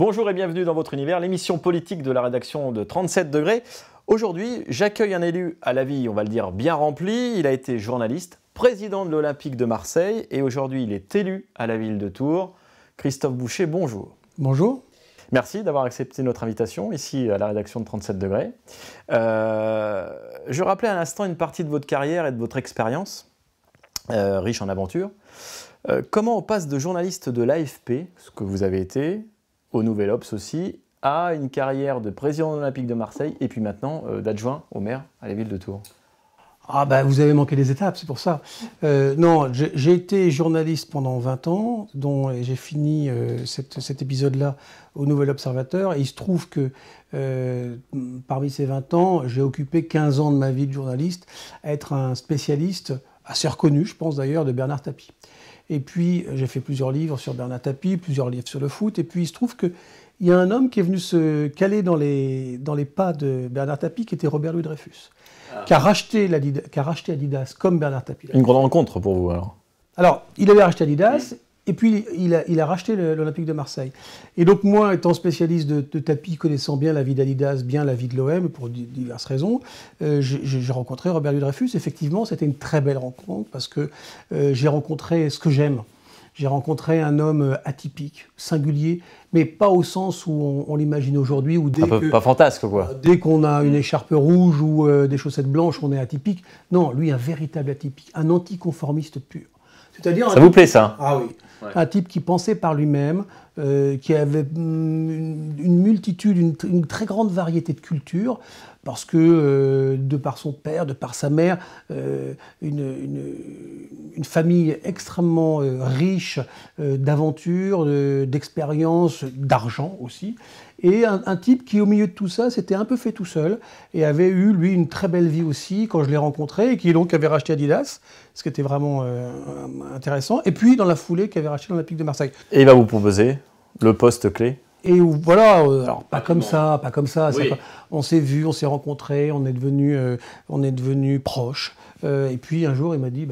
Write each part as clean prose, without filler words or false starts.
Bonjour et bienvenue dans votre univers, l'émission politique de la rédaction de 37 degrés. Aujourd'hui, j'accueille un élu à la vie, on va le dire, bien rempli. Il a été journaliste, président de l'Olympique de Marseille et aujourd'hui, il est élu à la ville de Tours. Christophe Boucher, bonjour. Bonjour. Merci d'avoir accepté notre invitation ici à la rédaction de 37 degrés. Je rappelais à l'instant une partie de votre carrière et de votre expérience, riche en aventures. Comment on passe de journaliste de l'AFP, ce que vous avez été, au Nouvel Obs aussi, à une carrière de président de l'Olympique de Marseille et puis maintenant d'adjoint au maire à la ville de Tours? Ah bah vous avez manqué des étapes, c'est pour ça. Non, j'ai été journaliste pendant 20 ans, dont j'ai fini cet épisode-là au Nouvel Observateur. Et il se trouve que parmi ces 20 ans, j'ai occupé 15 ans de ma vie de journaliste à être un spécialiste, assez reconnu, je pense d'ailleurs, de Bernard Tapie. Et puis j'ai fait plusieurs livres sur Bernard Tapie, plusieurs livres sur le foot. Et puis il se trouve qu'il y a un homme qui est venu se caler dans les pas de Bernard Tapie, qui était Robert Louis Dreyfus. Qui a racheté Adidas comme Bernard Tapie. Une grande rencontre pour vous alors? Alors, il avait racheté Adidas et puis il a racheté l'Olympique de Marseille. Et donc moi, étant spécialiste de Tapie, connaissant bien la vie d'Adidas, bien la vie de l'OM, pour diverses raisons, j'ai rencontré Robert Louis Dreyfus. Effectivement, c'était une très belle rencontre parce que j'ai rencontré ce que j'aime. J'ai rencontré un homme atypique, singulier, mais pas au sens où on l'imagine aujourd'hui. Pas fantasque, quoi. Dès qu'on a une écharpe rouge ou des chaussettes blanches, on est atypique. Non, lui, un véritable atypique, un anticonformiste pur. C'est-à-dire ça vous plaît, ça? Ah oui. Ouais. Un type qui pensait par lui-même, qui avait une multitude, une très grande variété de cultures, parce que de par son père, de par sa mère, une famille extrêmement riche d'aventures, d'expériences, d'argent aussi, et un type qui, au milieu de tout ça, s'était un peu fait tout seul, et avait eu, lui, une très belle vie aussi, quand je l'ai rencontré, et qui donc avait racheté Adidas, ce qui était vraiment intéressant, et puis dans la foulée, qui avait racheté l'Olympique de Marseille. Et il va vous proposer le poste clé? Et voilà, alors pas comme ça. Oui. On s'est vus, on s'est rencontrés, on est devenus proches. Et puis un jour, il m'a dit,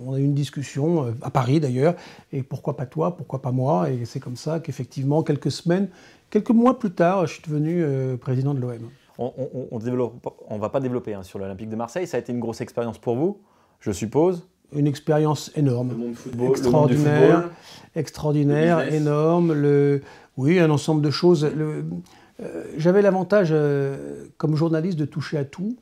on a eu une discussion, à Paris d'ailleurs, et pourquoi pas toi, pourquoi pas moi? Et c'est comme ça qu'effectivement, quelques mois plus tard, je suis devenu président de l'OM. On ne va pas développer sur l'Olympique de Marseille. Ça a été une grosse expérience pour vous, je suppose? Une expérience énorme, le monde du football, extraordinaire, énorme. Oui, un ensemble de choses. J'avais l'avantage, comme journaliste, de toucher à tout,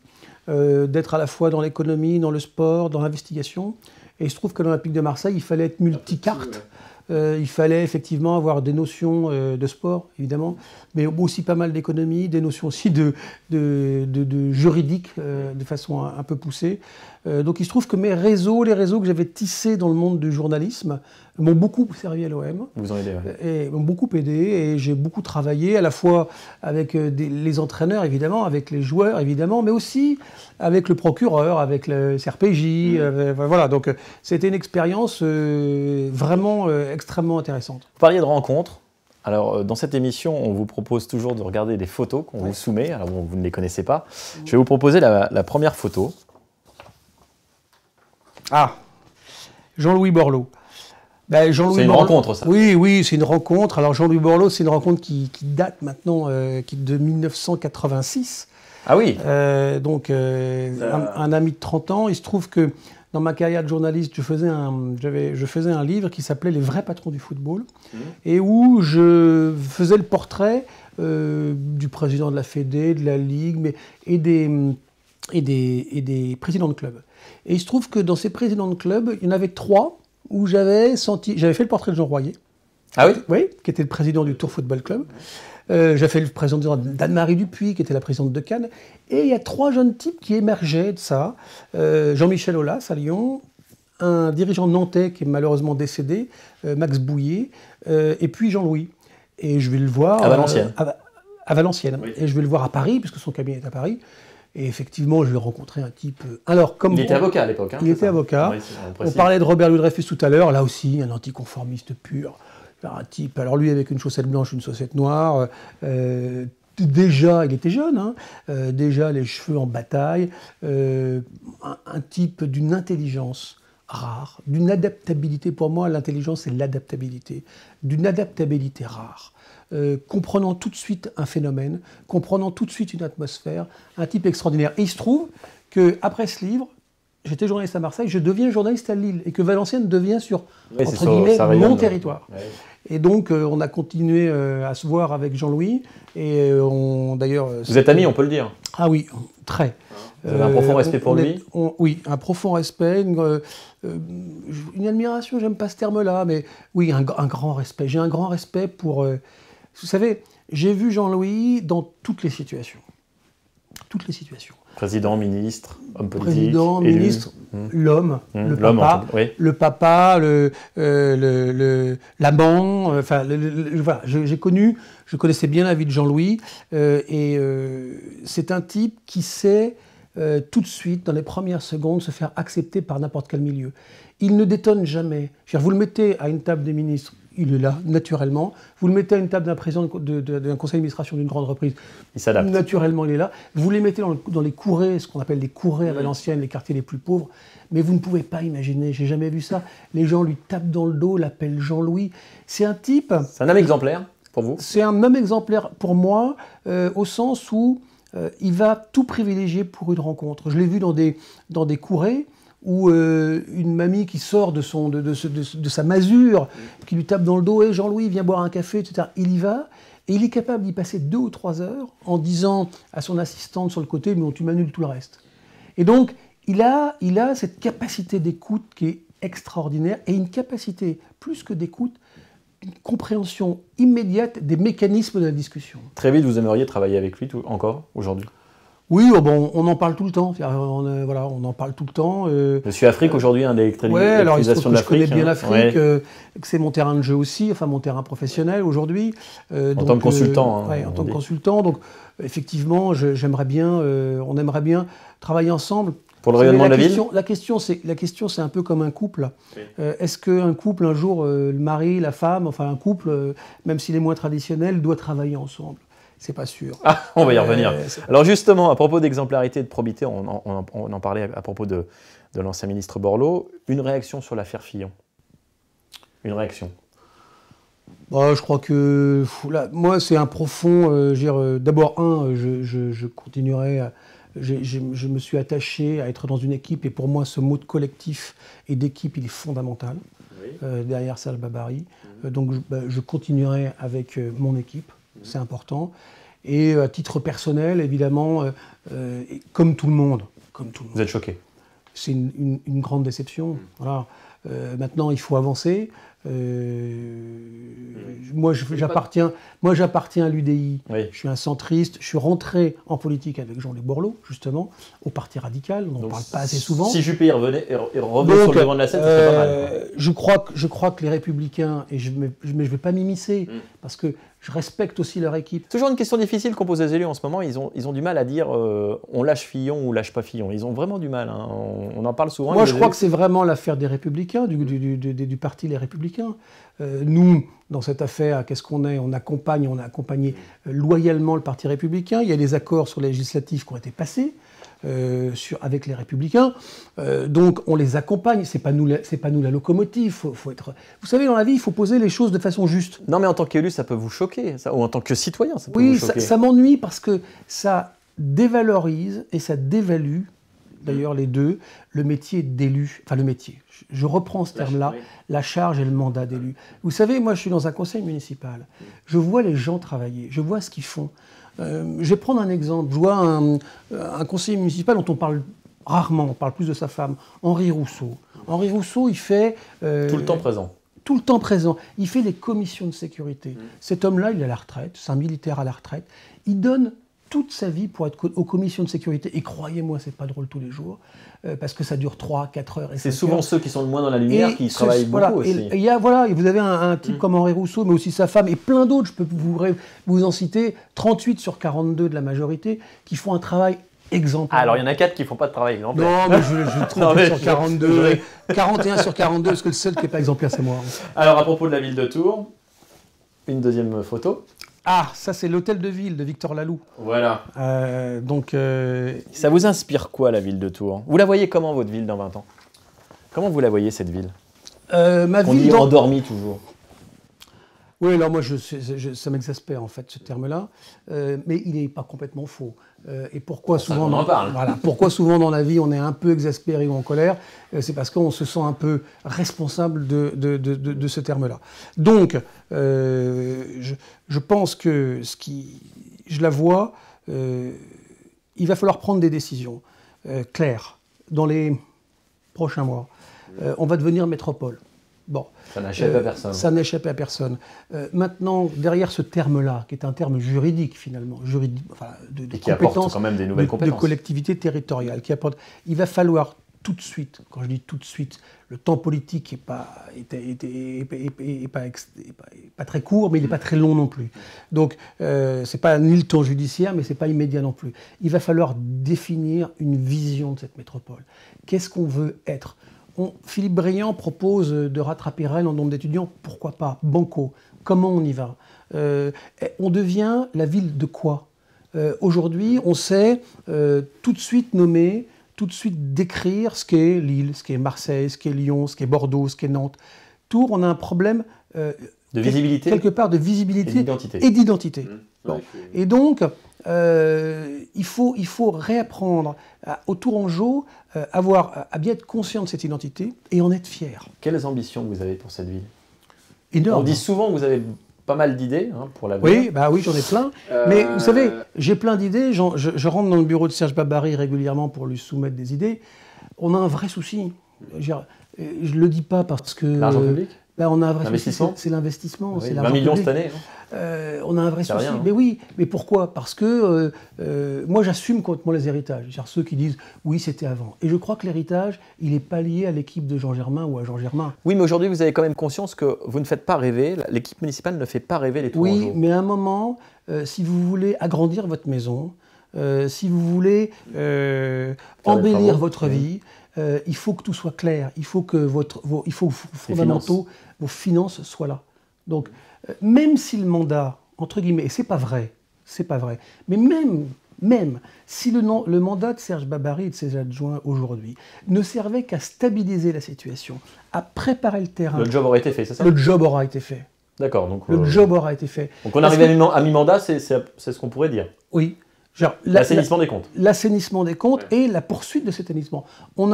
d'être à la fois dans l'économie, dans le sport, dans l'investigation. Et il se trouve qu'à l'Olympique de Marseille, il fallait être multicarte. Il fallait effectivement avoir des notions de sport, évidemment, mais aussi pas mal d'économie, des notions aussi de juridique, de façon un peu poussée. Donc il se trouve que les réseaux que j'avais tissés dans le monde du journalisme, m'ont beaucoup servi à l'OM. Vous en aidez, et m'ont beaucoup aidé, et j'ai beaucoup travaillé, à la fois avec les entraîneurs, évidemment, avec les joueurs, évidemment, mais aussi avec le procureur, avec le CRPJ. Voilà, donc c'était une expérience vraiment extrêmement intéressante. Vous parliez de rencontres. Alors, dans cette émission, on vous propose toujours de regarder des photos qu'on vous soumet. Alors, bon, vous ne les connaissez pas. Je vais vous proposer la première photo. Ah, Jean-Louis Borloo. C'est une rencontre, ça? Oui, c'est une rencontre. Alors, Jean-Louis Borloo, c'est une rencontre qui date maintenant de 1986. Ah oui. Donc, un ami de 30 ans. Il se trouve que dans ma carrière de journaliste, je faisais un livre qui s'appelait Les vrais patrons du football, et où je faisais le portrait du président de la Fédé, de la Ligue, et des présidents de clubs. Et il se trouve que dans ces présidents de clubs, il y en avait 3 où j'avais fait le portrait de Jean Royer. Ah oui? Oui, qui était le président du Tours Football Club. J'ai fait le président d'Anne-Marie Dupuis, qui était la présidente de Cannes. Et il y a 3 jeunes types qui émergeaient de ça. Jean-Michel Aulas à Lyon, un dirigeant nantais qui est malheureusement décédé, Max Bouillet, et puis Jean-Louis. Et je vais le voir... À Valenciennes. À Valenciennes. Oui. Et je vais le voir à Paris, puisque son cabinet est à Paris. Et effectivement, je vais rencontrer un type... Il était avocat à l'époque. Il était avocat. Oui, on parlait de Robert Louis Dreyfus tout à l'heure. Là aussi, un anticonformiste pur. Un type, alors lui avec une chaussette blanche, une chaussette noire, déjà, il était jeune, hein, déjà les cheveux en bataille, un type d'une intelligence rare, d'une adaptabilité, pour moi l'intelligence c'est l'adaptabilité, d'une adaptabilité rare. comprenant tout de suite un phénomène, comprenant tout de suite une atmosphère, un type extraordinaire. Et il se trouve qu'après ce livre, j'étais journaliste à Marseille, je deviens journaliste à Lille, et que Valenciennes devient entre guillemets, mon territoire. Ouais. Et donc, on a continué à se voir avec Jean-Louis, et d'ailleurs... Vous êtes amis, on peut le dire. Ah oui, très. Vous avez un profond respect pour lui? Oui, un profond respect, une admiration, j'aime pas ce terme-là, mais oui, un grand respect. J'ai un grand respect pour... vous savez, j'ai vu Jean-Louis dans toutes les situations. Toutes les situations. Président, ministre, homme politique, président, élu. Ministre, l'homme, le papa, l'amant, enfin, voilà, je connaissais bien la vie de Jean-Louis, c'est un type qui sait tout de suite, dans les premières secondes, se faire accepter par n'importe quel milieu. Il ne détonne jamais. Vous le mettez à une table des ministres, il est là, naturellement. Vous le mettez à une table d'un président d'un conseil d'administration d'une grande entreprise, il s'adapte. Naturellement, il est là. Vous les mettez dans les courets, ce qu'on appelle les courets à Valenciennes, les quartiers les plus pauvres, mais vous ne pouvez pas imaginer, j'ai jamais vu ça. Les gens lui tapent dans le dos, l'appellent Jean-Louis. C'est un type... C'est un homme exemplaire pour vous? C'est un homme exemplaire pour moi, au sens où il va tout privilégier pour une rencontre. Je l'ai vu dans des courets, où une mamie qui sort de sa masure, qui lui tape dans le dos, hey, Jean-Louis, viens boire un café, etc. Il y va, et il est capable d'y passer 2 ou 3 heures en disant à son assistante sur le côté, mais tu m'annules tout le reste. Et donc, il a cette capacité d'écoute qui est extraordinaire, et une capacité, plus que d'écoute, une compréhension immédiate des mécanismes de la discussion. Très vite, vous aimeriez travailler avec lui encore, aujourd'hui? Oui, bon, on en parle tout le temps. Voilà, on en parle tout le temps. Monsieur Afrique, aujourd'hui, alors il se trouve que je connais bien l'Afrique, que c'est mon terrain de jeu aussi, enfin mon terrain professionnel aujourd'hui. En tant que consultant. En tant que consultant. Donc, effectivement, on aimerait bien travailler ensemble. Pour le rayonnement de la ville? La question, c'est un peu comme un couple. Oui. Est-ce qu'un couple, un jour, le mari, la femme, enfin un couple, même s'il est moins traditionnel, doit travailler ensemble? C'est pas sûr. Ah, on va y revenir. Alors justement, à propos d'exemplarité et de probité, on en parlait à propos de l'ancien ministre Borloo. Une réaction sur l'affaire Fillon? Une réaction? Je crois que moi, c'est un profond... d'abord, je continuerai... Je me suis attaché à être dans une équipe, et pour moi, ce mot de collectif et d'équipe, il est fondamental, derrière Serge Babary. Donc, je continuerai avec mon équipe. C'est important. Et à titre personnel, évidemment, comme tout le monde. Vous êtes choqué? C'est une grande déception. Voilà. Maintenant, il faut avancer. Moi, j'appartiens à l'UDI. Oui. Je suis un centriste. Je suis rentré en politique avec Jean-Luc Borloo, justement, au Parti radical. On n'en parle pas assez souvent. Si Juppé revenait sur le devant de la scène, ce serait pas mal. Je crois que les Républicains, et je ne vais pas m'immiscer, parce que je respecte aussi leur équipe. Toujours une question difficile qu'on pose aux élus en ce moment. Ils ont du mal à dire on lâche Fillon ou lâche pas Fillon. Ils ont vraiment du mal. Hein. On en parle souvent. Moi, je crois que c'est vraiment l'affaire des Républicains, du parti Les Républicains. Nous, dans cette affaire, qu'est-ce qu'on est? On a accompagné loyalement le Parti Républicain. Il y a des accords sur les législatives qui ont été passés avec les Républicains. Donc, on les accompagne. C'est pas nous la locomotive. Faut être... Vous savez, dans la vie, il faut poser les choses de façon juste. Non, mais en tant qu'élu, ça peut vous choquer. Ou en tant que citoyen, ça peut vous choquer. Oui, ça m'ennuie parce que ça dévalorise et ça dévalue, d'ailleurs les deux, le métier d'élu. Enfin, le métier. Je reprends ce terme-là, la charge et le mandat d'élu. Vous savez, moi, je suis dans un conseil municipal. Je vois les gens travailler. Je vois ce qu'ils font. Je vais prendre un exemple. Je vois un conseiller municipal dont on parle rarement, on parle plus de sa femme, Henri Rousseau. Henri Rousseau, il fait... tout le temps présent. Tout le temps présent. Il fait des commissions de sécurité. Cet homme-là, il est à la retraite, c'est un militaire à la retraite. Il donne toute sa vie pour être aux commissions de sécurité. Et croyez-moi, c'est pas drôle tous les jours, parce que ça dure 3, 4 heures. C'est souvent ceux qui sont le moins dans la lumière qui travaillent beaucoup aussi. Et vous avez un type comme Henri Rousseau, mais aussi sa femme, et plein d'autres, je peux vous en citer, 38 sur 42 de la majorité, qui font un travail exemplaire. Alors, il y en a 4 qui ne font pas de travail exemplaire. Non, mais je 38 sur 42, 41 sur 42, parce que le seul qui n'est pas exemplaire, c'est moi. Alors, à propos de la ville de Tours, une deuxième photo. Ah, ça c'est l'hôtel de ville de Victor Laloux. Voilà. Donc, ça vous inspire quoi, la ville de Tours? Vous la voyez comment, votre ville, dans 20 ans? Comment vous la voyez, cette ville? Ma ville endormie toujours. Oui, alors moi, ça m'exaspère en fait ce terme-là, mais il n'est pas complètement faux. Et pourquoi souvent, pourquoi souvent dans la vie on est un peu exaspéré ou en colère, c'est parce qu'on se sent un peu responsable de ce terme-là. Donc, je pense que je la vois, il va falloir prendre des décisions claires dans les prochains mois. On va devenir métropole. Bon, ça n'échappe à personne. Ça n'échappe à personne. Maintenant, derrière ce terme-là, qui est un terme juridique finalement, enfin, et qui apporte quand même des nouvelles compétences, de collectivité territoriale, il va falloir tout de suite, quand je dis tout de suite, le temps politique n'est pas très court, mais il n'est pas très long non plus. Donc, c'est pas ni le temps judiciaire, mais c'est pas immédiat non plus. Il va falloir définir une vision de cette métropole. Qu'est-ce qu'on veut être ? Philippe Briand propose de rattraper Rennes en nombre d'étudiants. Pourquoi pas ? Banco. Comment on y va ? On devient la ville de quoi ? Aujourd'hui, on sait tout de suite nommer, tout de suite décrire ce qu'est Lille, ce qu'est Marseille, ce qu'est Lyon, ce qu'est Bordeaux, ce qu'est Nantes. Tours, on a un problème de visibilité, quelque part de visibilité et d'identité. Bon. Et donc, il faut réapprendre au Tourangeau à bien être conscient de cette identité et en être fier. Quelles ambitions vous avez pour cette ville ? Énorme. On dit souvent que vous avez pas mal d'idées pour l'avenir. Oui, j'en ai plein. Mais vous savez, j'ai plein d'idées. Je rentre dans le bureau de Serge Babary régulièrement pour lui soumettre des idées. On a un vrai souci. Je ne le dis pas parce que... L'argent public ? On a un vrai souci, c'est l'investissement. Oui, 20 millions cette année. On a un vrai souci. Rien, hein. Mais oui, mais pourquoi ? Parce que moi, j'assume complètement les héritages. C'est-à-dire ceux qui disent « oui, c'était avant ». Et je crois que l'héritage, il n'est pas lié à l'équipe de Jean Germain ou à Jean Germain. Oui, mais aujourd'hui, vous avez quand même conscience que vous ne faites pas rêver, l'équipe municipale ne fait pas rêver les Tourangeaux. Oui, mais à un moment, si vous voulez agrandir votre maison, si vous voulez embellir votre vie, il faut que tout soit clair. Il faut que vos fondamentaux, vos finances soient là. Donc, même si le mandat, entre guillemets, et c'est pas vrai, mais même si le mandat de Serge Babary et de ses adjoints aujourd'hui ne servait qu'à stabiliser la situation, à préparer le terrain... Le job aurait été fait, c'est ça ? Le job aura été fait. D'accord. Donc, le job aura été fait. Donc on arrive à mi-mandat, c'est ce qu'on pourrait dire. Oui. L'assainissement des comptes. L'assainissement des comptes et la poursuite de cet assainissement. On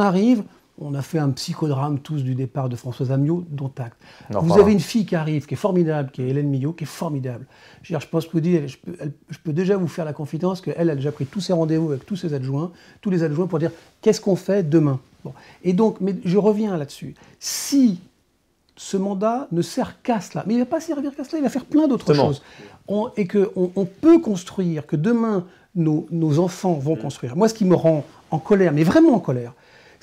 a fait un psychodrame tous du départ de Françoise Amiot, dont acte. Vous avez une fille qui arrive, qui est formidable, qui est Hélène Millot, qui est formidable. Je pense que je peux déjà vous faire la confidence qu'elle a déjà pris tous ses rendez-vous avec tous les adjoints pour dire qu'est-ce qu'on fait demain. Bon. Et donc, mais je reviens là-dessus. Si ce mandat ne sert qu'à cela, mais il ne va pas servir qu'à cela, il va faire plein d'autres choses. Et qu'on peut construire, que demain, nos enfants vont construire. Moi, ce qui me rend en colère, mais vraiment en colère,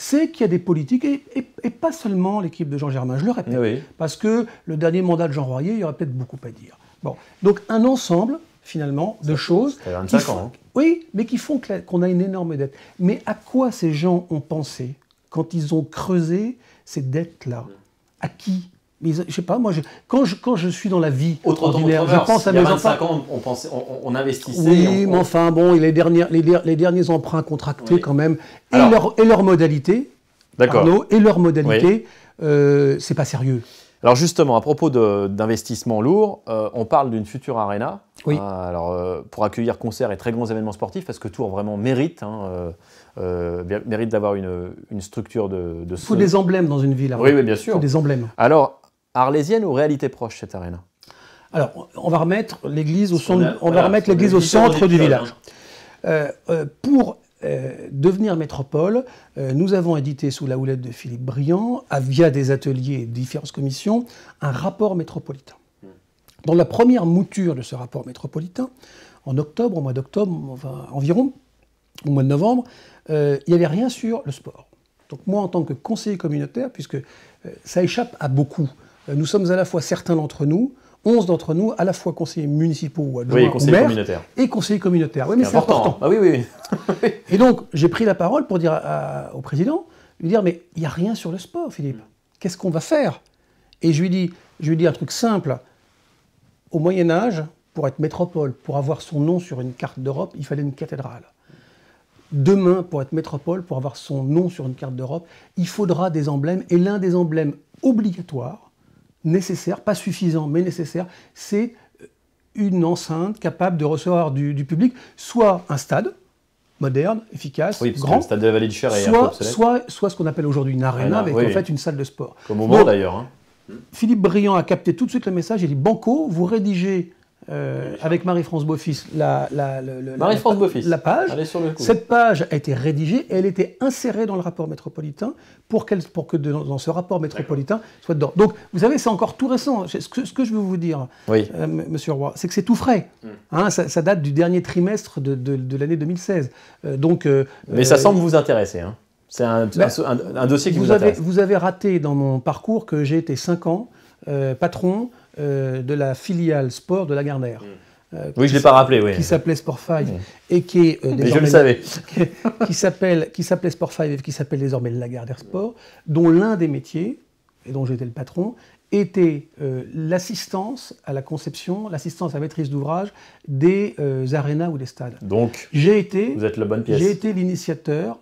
c'est qu'il y a des politiques, et pas seulement l'équipe de Jean Germain, je le répète, parce que le dernier mandat de Jean Royer, il y aurait peut-être beaucoup à dire. Bon. Donc un ensemble, finalement, de choses... Ça fait 25 ans. Oui, mais qui font qu'on a une énorme dette. Mais à quoi ces gens ont pensé quand ils ont creusé ces dettes-là ? À qui ? Mais je sais pas, moi, quand je suis dans la vie ordinaire, je pense à mes enfants. Il y a 25 ans, on investissait. Oui, mais enfin, bon, les derniers emprunts contractés quand même, et leur modalité, c'est pas sérieux. Alors justement, à propos d'investissements lourds, on parle d'une future arena. Oui. Pour accueillir concerts et très grands événements sportifs, parce que Tours vraiment mérite d'avoir une structure de Il faut des emblèmes dans une ville. Oui, bien sûr. Il faut des emblèmes. Alors, arlésienne ou réalité proche, cette arena ? Alors, on va remettre l'église au centre du village. Pour devenir métropole, nous avons édité sous la houlette de Philippe Briand, via des ateliers et différentes commissions, un rapport métropolitain. Dans la première mouture de ce rapport métropolitain, au mois d'octobre, environ, au mois de novembre, il n'y avait rien sur le sport. Donc moi, en tant que conseiller communautaire, puisque ça échappe à beaucoup, nous sommes à la fois certains d'entre nous, 11 d'entre nous, à la fois conseillers municipaux ou adjoints ou maires, et conseillers communautaires. Oui, mais c'est important. Ah oui. Et donc, j'ai pris la parole pour dire au président, lui dire, mais il n'y a rien sur le sport, Philippe. Qu'est-ce qu'on va faire ? Et je lui dis un truc simple. Au Moyen-Âge, pour être métropole, pour avoir son nom sur une carte d'Europe, il fallait une cathédrale. Demain, pour être métropole, pour avoir son nom sur une carte d'Europe, il faudra des emblèmes. Et l'un des emblèmes obligatoires, nécessaire, pas suffisant, mais nécessaire, c'est une enceinte capable de recevoir du public, soit un stade moderne, efficace, Oui, parce grand, que le stade de la Vallée du Cher est un peu obsolète. soit ce qu'on appelle aujourd'hui une arena, avec en fait une salle de sport. Comme au Mans d'ailleurs. Hein. Philippe Briand a capté tout de suite le message, il dit Banco, vous rédigez avec Marie-France Beaufils la page. Allez sur le coup. Cette page a été rédigée et elle était insérée dans le rapport métropolitain pour que dans ce rapport métropolitain soit dedans. Donc, vous savez, c'est encore tout récent. Ce que je veux vous dire, Monsieur Roy, c'est que c'est tout frais. Hein, ça date du dernier trimestre de l'année 2016. Mais ça semble vous intéresser. Hein. C'est un dossier qui vous intéresse. Vous avez raté dans mon parcours que j'ai été 5 ans patron de la filiale sport de Lagardère. Oui, je ne l'ai pas rappelé. Oui. Qui s'appelait Sport 5 et qui est mais je le savais. qui s'appelait Sport 5 et qui s'appelle désormais Lagardère Sport, dont l'un des métiers, et dont j'étais le patron, était l'assistance à la conception, l'assistance à la maîtrise d'ouvrage des arénas ou des stades. Donc, vous êtes la bonne pièce. J'ai été l'initiateur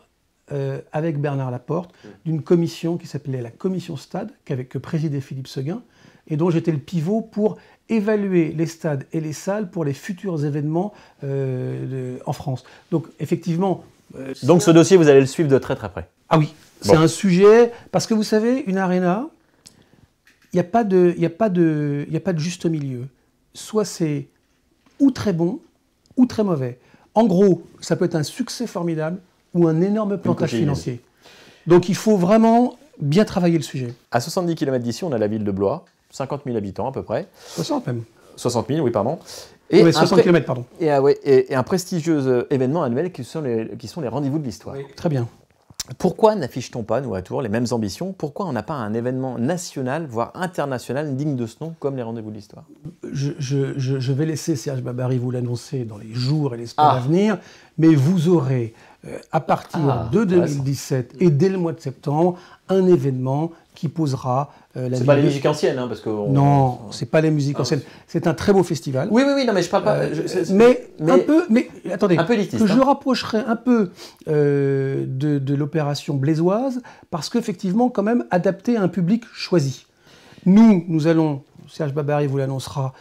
avec Bernard Laporte, d'une commission qui s'appelait la Commission Stade, que présidait Philippe Seguin, et dont j'étais le pivot pour évaluer les stades et les salles pour les futurs événements en France. Donc, effectivement... Donc, ce dossier, vous allez le suivre de très très près. Ah oui, c'est un sujet... Parce que vous savez, une aréna, il n'y a pas de juste milieu. Soit c'est ou très bon, ou très mauvais. En gros, ça peut être un succès formidable, ou un énorme plantage financier. Donc il faut vraiment bien travailler le sujet. À 70 km d'ici, on a la ville de Blois, 50 000 habitants à peu près. 60 même. 60 000, oui, pardon. Et 60 km, pardon. Et un prestigieux événement annuel qui sont les rendez-vous de l'histoire. Oui, très bien. Pourquoi n'affiche-t-on pas, nous à Tours, les mêmes ambitions? Pourquoi on n'a pas un événement national, voire international, digne de ce nom, comme les rendez-vous de l'histoire? Je vais laisser Serge Babary vous l'annoncer dans les jours et les semaines à venir, mais vous aurez, à partir de 2017 et dès le mois de septembre, un événement qui posera la... C'est pas les musiques anciennes, hein, parce que... Non, c'est pas les musiques anciennes. C'est un très beau festival. Oui, non, mais je parle pas... Attendez, un peu élitiste, que je le rapprocherai un peu de l'opération Blaisoise, parce qu'effectivement, quand même, adapté à un public choisi. Nous allons, Serge Babary vous l'annoncera,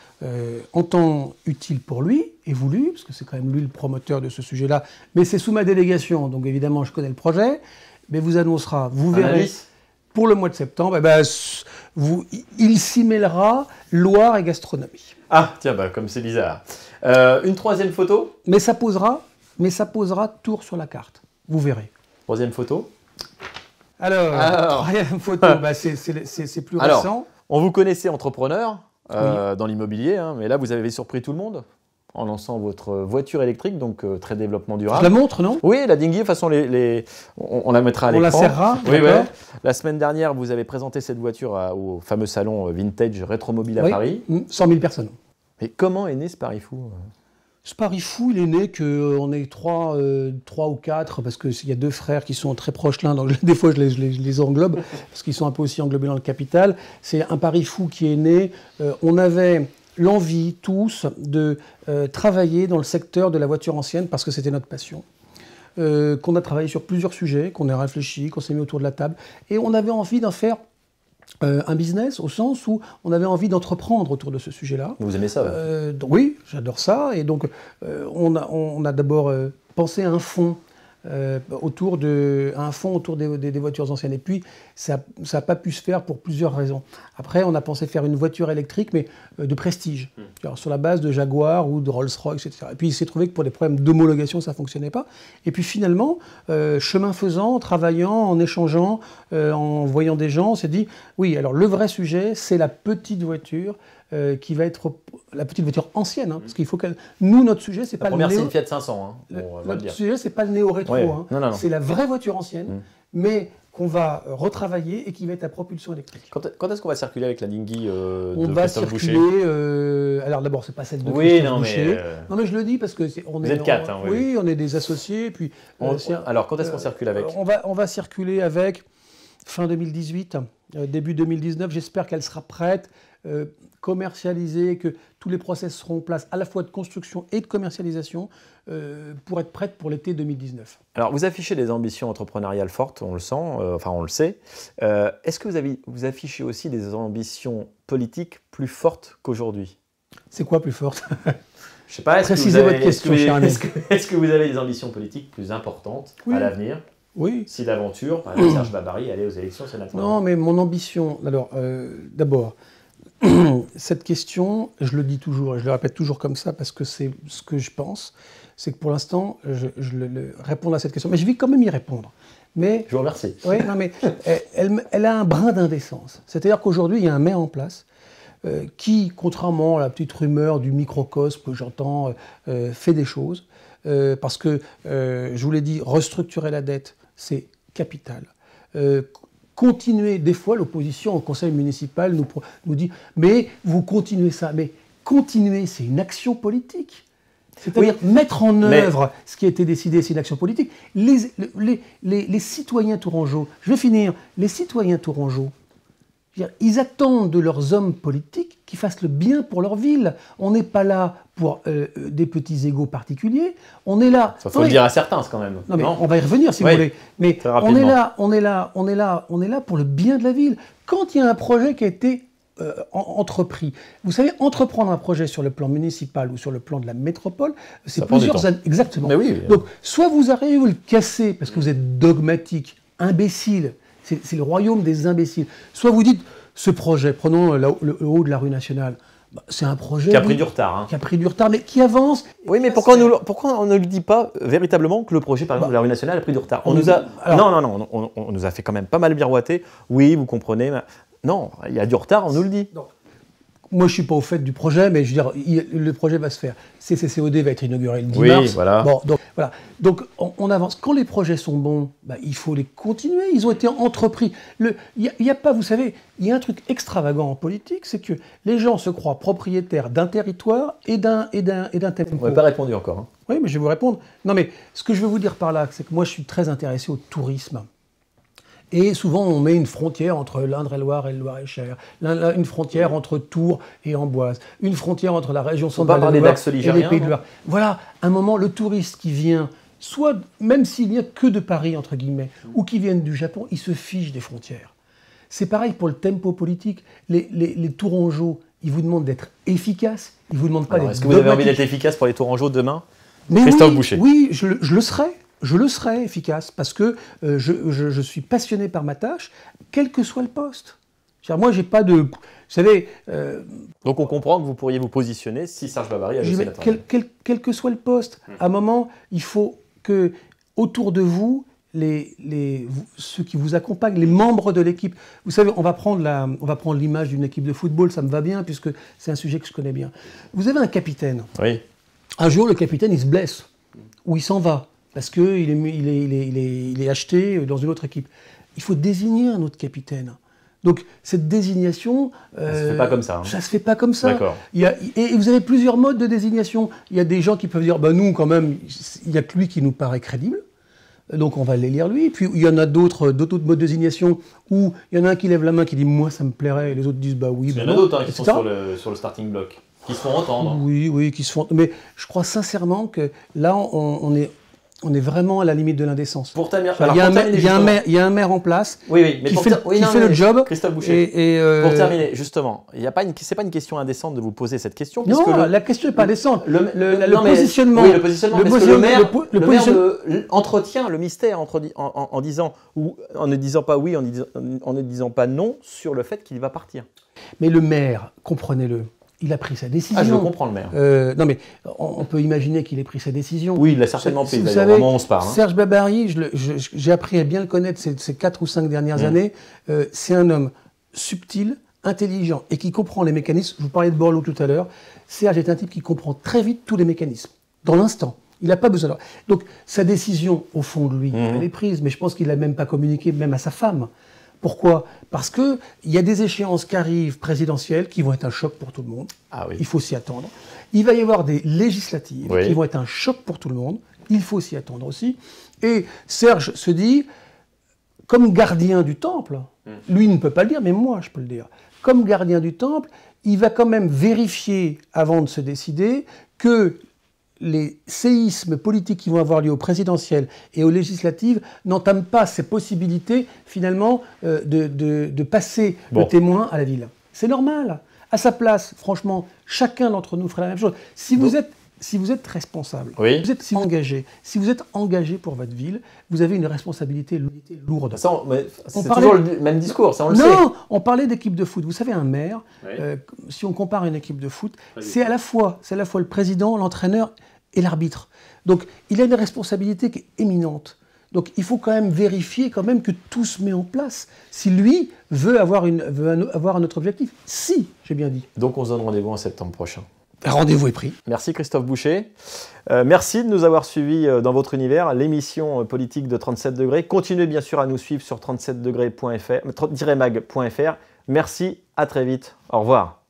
en temps utile pour lui, et voulu, parce que c'est quand même lui le promoteur de ce sujet-là, mais c'est sous ma délégation, donc évidemment, je connais le projet, mais vous annoncera, vous verrez... Pour le mois de septembre, il s'y mêlera Loire et gastronomie. Ah, tiens, comme c'est bizarre. Une troisième photo? Mais ça posera Tours sur la carte. Vous verrez. Troisième photo? Alors troisième photo, c'est plus récent. On vous connaissait entrepreneur dans l'immobilier, hein, mais là, vous avez surpris tout le monde en lançant votre voiture électrique, donc très développement durable. Je la montre, non? Oui, la Dingy, de toute façon, on la mettra à l'écran. On la serrera. Oui. La semaine dernière, vous avez présenté cette voiture au fameux salon Vintage Rétromobile à Paris. 100 000 personnes. Mais comment est né ce pari fou? Ce pari fou, il est né qu'on est trois ou quatre, parce qu'il y a deux frères qui sont très proches l'un, donc des fois je les englobe, parce qu'ils sont un peu aussi englobés dans le capital. C'est un pari fou qui est né. On avait l'envie, tous, de travailler dans le secteur de la voiture ancienne, parce que c'était notre passion. Qu'on a travaillé sur plusieurs sujets, qu'on a réfléchi, qu'on s'est mis autour de la table, et on avait envie d'en faire un business, au sens où on avait envie d'entreprendre autour de ce sujet-là. Vous aimez ça? Oui, j'adore ça, et donc on a d'abord pensé à un fonds autour des voitures anciennes. Et puis, ça n'a pas pu se faire pour plusieurs raisons. Après, on a pensé faire une voiture électrique, mais de prestige, alors, sur la base de Jaguar ou de Rolls-Royce, etc. Et puis, il s'est trouvé que pour des problèmes d'homologation, ça ne fonctionnait pas. Et puis, finalement, chemin faisant, en travaillant, en échangeant, en voyant des gens, on s'est dit, oui, alors le vrai sujet, c'est la petite voiture qui va être la petite voiture ancienne, hein, parce qu'il faut qu'elle... Nous, notre sujet, c'est pas le néo... La première, c'est une Fiat 500. Hein, notre sujet, c'est pas le néo-rétro. Hein. Non. C'est la vraie voiture ancienne, mais qu'on va retravailler et qui va être à propulsion électrique. Quand est-ce qu'on va circuler avec la Dingy on de va Christophe circuler, Boucher alors d'abord, c'est pas celle de Christophe Boucher. Mais non, mais je le dis parce que vous êtes quatre. Hein, oui, on est des associés. Puis, alors, quand est-ce qu'on circule avec? On va circuler avec... fin 2018, début 2019. J'espère qu'elle sera prête, commercialisée, que tous les process seront en place, à la fois de construction et de commercialisation, pour être prête pour l'été 2019. Alors, vous affichez des ambitions entrepreneuriales fortes, on le sent, enfin on le sait. Est-ce que vous affichez aussi des ambitions politiques plus fortes qu'aujourd'hui? C'est quoi plus forte? Je sais pas, précisez votre question, cher ami. Est-ce que vous avez des ambitions politiques plus importantes à l'avenir? Oui. Si d'aventure, par exemple, Serge Babary allait aux élections sénatoriales? Non, mais mon ambition, alors, d'abord, cette question, je le dis toujours, et je le répète toujours comme ça, parce que c'est ce que je pense, c'est que pour l'instant, je réponds à cette question, mais je vais quand même y répondre. Mais, je vous remercie. Oui, non, mais elle a un brin d'indécence. C'est-à-dire qu'aujourd'hui, il y a un maire en place qui, contrairement à la petite rumeur du microcosme que j'entends, fait des choses, parce que, je vous l'ai dit, restructurer la dette, c'est capital. Continuer, des fois l'opposition au conseil municipal nous dit « mais vous continuez ça ». Mais continuer, c'est une action politique. C'est-à-dire mettre en œuvre ce qui a été décidé, c'est une action politique. Les citoyens tourangeaux, je vais finir, les citoyens tourangeaux, ils attendent de leurs hommes politiques qu'ils fassent le bien pour leur ville. On n'est pas là pour des petits égos particuliers. On est là. Ça faut le dire à certains, quand même. Non, mais on va y revenir si vous voulez. Mais on est là pour le bien de la ville. Quand il y a un projet qui a été entrepris, vous savez, entreprendre un projet sur le plan municipal ou sur le plan de la métropole, c'est plusieurs années. Exactement. Mais oui. Donc, soit vous arrivez, vous le cassez parce que vous êtes dogmatique, imbécile. C'est le royaume des imbéciles. Soit vous dites, ce projet, prenons le haut de la rue nationale, c'est un projet qui a pris du retard. Hein. Qui a pris du retard, mais qui avance. Oui, mais pourquoi on ne le dit pas véritablement que le projet, par exemple, de la rue nationale a pris du retard? On nous a fait quand même pas mal miroiter. Oui, vous comprenez. Mais... Non, il y a du retard, on nous le dit. Non. Moi, je ne suis pas au fait du projet, mais je veux dire, le projet va se faire. CCCOD va être inauguré le 10 mars. Voilà. Bon, donc, voilà. Donc, on avance. Quand les projets sont bons, il faut les continuer. Ils ont été entrepris. Il y a pas, vous savez, il y a un truc extravagant en politique, c'est que les gens se croient propriétaires d'un territoire et d'un tempo. Vous n'avez pas répondu encore. Hein. Oui, mais je vais vous répondre. Non, mais ce que je veux vous dire par là, c'est que moi, je suis très intéressé au tourisme. Et souvent, on met une frontière entre l'Indre-et-Loire et le Loir-et-Cher, une frontière entre Tours et Amboise, une frontière entre la région centrale et les Pays de Loire. Voilà, à un moment, le touriste qui vient, soit même s'il n'y a que de Paris, entre guillemets, ou qui viennent du Japon, il se fiche des frontières. C'est pareil pour le tempo politique. Les Tourangeaux, ils vous demandent d'être efficaces, ils vous demandent pas d'être Est-ce que vous avez envie d'être efficace pour les Tourangeaux demain? Mais Christophe Boucher. Oui, je le serai. Je le serai efficace parce que je suis passionné par ma tâche, quel que soit le poste. Moi, j'ai pas de... Vous savez... Donc on comprend que vous pourriez vous positionner si Serge Babary avait sénatorial. Quel que soit le poste. À un moment, il faut que autour de vous, ceux qui vous accompagnent, les membres de l'équipe... Vous savez, on va prendre l'image d'une équipe de football, ça me va bien puisque c'est un sujet que je connais bien. Vous avez un capitaine. Oui. Un jour, le capitaine, il se blesse ou il s'en va. Parce qu'il est acheté dans une autre équipe. Il faut désigner un autre capitaine. Donc, cette désignation... ça ne se fait pas comme ça. Hein. Ça ne se fait pas comme ça. D'accord. Et vous avez plusieurs modes de désignation. Il y a des gens qui peuvent dire, nous, quand même, il n'y a que lui qui nous paraît crédible. Donc, on va l'élire lui. Puis, il y en a d'autres modes de désignation où il y en a un qui lève la main, qui dit, moi, ça me plairait. Et les autres disent, oui. Il y en a d'autres qui sont sur le starting block, qui se font entendre. Oui, qui se font... Mais je crois sincèrement que là, on est vraiment à la limite de l'indécence. Pour terminer, il y a un maire en place qui fait le job. Christophe Boucher. Pour terminer, justement, c'est pas une question indécente de vous poser cette question. Non, la question n'est pas indécente. Le positionnement. Oui, le positionnement. Le maire entretient le mystère en disant ou en ne disant pas oui, en ne disant pas non sur le fait qu'il va partir. Mais le maire, comprenez-le. Il a pris sa décision. Je comprends le maire. Non, mais on peut imaginer qu'il ait pris sa décision. Oui, il l'a certainement pris. Vous savez, au moment où on se parle. Serge Babary, j'ai appris à bien le connaître ces 4 ou 5 dernières années. C'est un homme subtil, intelligent et qui comprend les mécanismes. Je vous parlais de Borloo tout à l'heure. Serge est un type qui comprend très vite tous les mécanismes, dans l'instant. Il n'a pas besoin. Donc, sa décision, au fond de lui, elle est prise, mais je pense qu'il ne l'a même pas communiqué, même à sa femme. Pourquoi? Parce qu'il y a des échéances qui arrivent présidentielles qui vont être un choc pour tout le monde. Ah oui. Il faut s'y attendre. Il va y avoir des législatives qui vont être un choc pour tout le monde. Il faut s'y attendre aussi. Et Serge se dit, comme gardien du temple, lui ne peut pas le dire, mais moi je peux le dire, comme gardien du temple, il va quand même vérifier, avant de se décider, que les séismes politiques qui vont avoir lieu aux présidentielles et aux législatives n'entament pas ces possibilités, finalement, de passer le témoin à la ville. C'est normal. À sa place, franchement, chacun d'entre nous ferait la même chose. Si vous êtes responsable, si vous êtes engagé pour votre ville, vous avez une responsabilité lourde. C'est toujours le même discours, ça on le sait. Non, on parlait d'équipe de foot. Vous savez, un maire, si on compare une équipe de foot, c'est à la fois le président, l'entraîneur et l'arbitre. Donc, il a une responsabilité qui est éminente. Donc, il faut quand même vérifier quand même que tout se met en place. Si lui veut avoir un autre objectif. Si, j'ai bien dit. Donc, on se donne rendez-vous en septembre prochain. Rendez-vous est pris. Merci Christophe Boucher. Merci de nous avoir suivis dans votre univers, l'émission politique de 37 degrés. Continuez bien sûr à nous suivre sur 37degrés.fr, -mag.fr. Merci, à très vite. Au revoir.